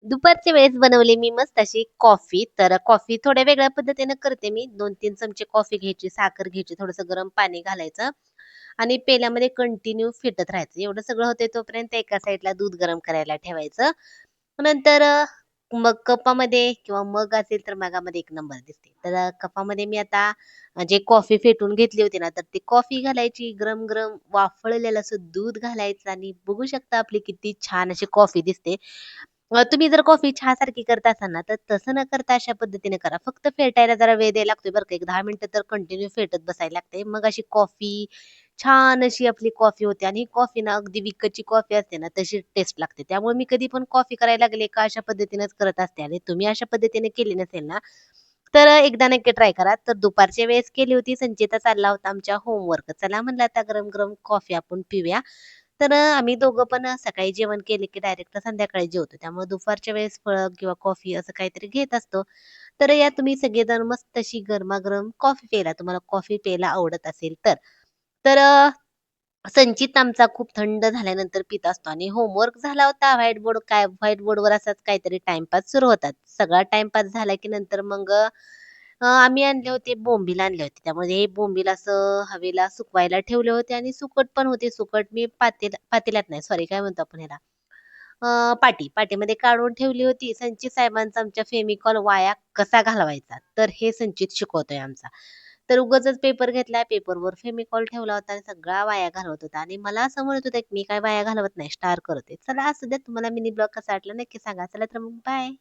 दुपारच्या वेळेस बनवली मी मस्त अशी कॉफी. तर कॉफी थोड्या वेगळ्या पद्धतीने करते मी. 2-3 चमचे कॉफी घ्यायची, साखर घ्यायची, थोडंसं गरम पाणी घालायचं आणि पेल्यामध्ये कंटिन्यू फेटत राहायचं. एवढं सगळं होतंय तोपर्यंत एका साइडला दूध गरम करायला ठेवायचं. नंतर मग कपामध्ये किंवा मग असेल तर मगामध्ये एक नंबर दिसते. तर कपामध्ये मी आता जे कॉफी फेटून घेतली होती ना, तर ती कॉफी घालायची, गरम-गरम वाफळलेलं असं दूध घालायचं आणि बघू शकता आपली किती छान अशी कॉफी दिसते. तुम्ही जर कॉफी चहासारखी करत असाल ना, तर तसं न करता अशा पद्धतीने करा. फक्त फेटायला जरा वेळ द्यायला लागतोय बरं का. एक 10 मिनिटं तर कंटिन्यू फेटत बसायला लागते. मग अशी कॉफी छान अशी आपली कॉफी होते आणि ही कॉफी ना अगदी विकतची कॉफी असते ना, तशी टेस्ट लागते. त्यामुळे मी कधी पण कॉफी करायला लागले का अशा पद्धतीनेच करत असते आणि तुम्ही अशा पद्धतीने केली नसेल ना, तर एकदा नक्की ट्राय करा. तर दुपारच्या वेळेस केली होती. संचिता चालला होता आमच्या होमवर्क. चला म्हणलं आता गरम-गरम कॉफी आपण पिऊया. तर आम्ही दोघं पण सकाळी जेवण केले की डायरेक्ट संध्याकाळी जेवतो. त्यामुळे दुपारच्या वेळेस फळं किंवा कॉफी असं काहीतरी घेत असतो. तर या तुम्ही सगळेजण मस्त अशी गरमागरम कॉफी प्यायला तुम्हाला कॉफी प्यायला आवडत असेल तर. तर संचित आमचा खूप थंड झाल्यानंतर पित असतो आणि होमवर्क झाला होता व्हाईट बोर्डवर असाच काहीतरी टाईमपास सुरू होता. सगळा टाईमपास झाला की नंतर मग आम्ही आणले होते बोंबील आणले होते. त्यामध्ये हे बोंबील असं हवेला सुकवायला ठेवले होते आणि सुकट पण होते. सुकट मी पातेल्यात नाही सॉरी काय म्हणतो आपण ह्याला पाटीमध्ये काढून ठेवली होती. संचित साहेबांचा आमच्या फेविकॉल वाया कसा घालवायचा, तर हे संचित शिकवतोय आमचा. तर उगाचच पेपर घेतला, पेपरवर फेविकॉल ठेवला होता आणि सगळा वाया घालवत होता आणि मला असं म्हणत होता, की "मी काय वाया घालवत नाही, स्टार करते." चला असू द्या. तुम्हाला मिनी ब्लॉग कसा वाटला नक्की सांगा. चला तर मग बाय.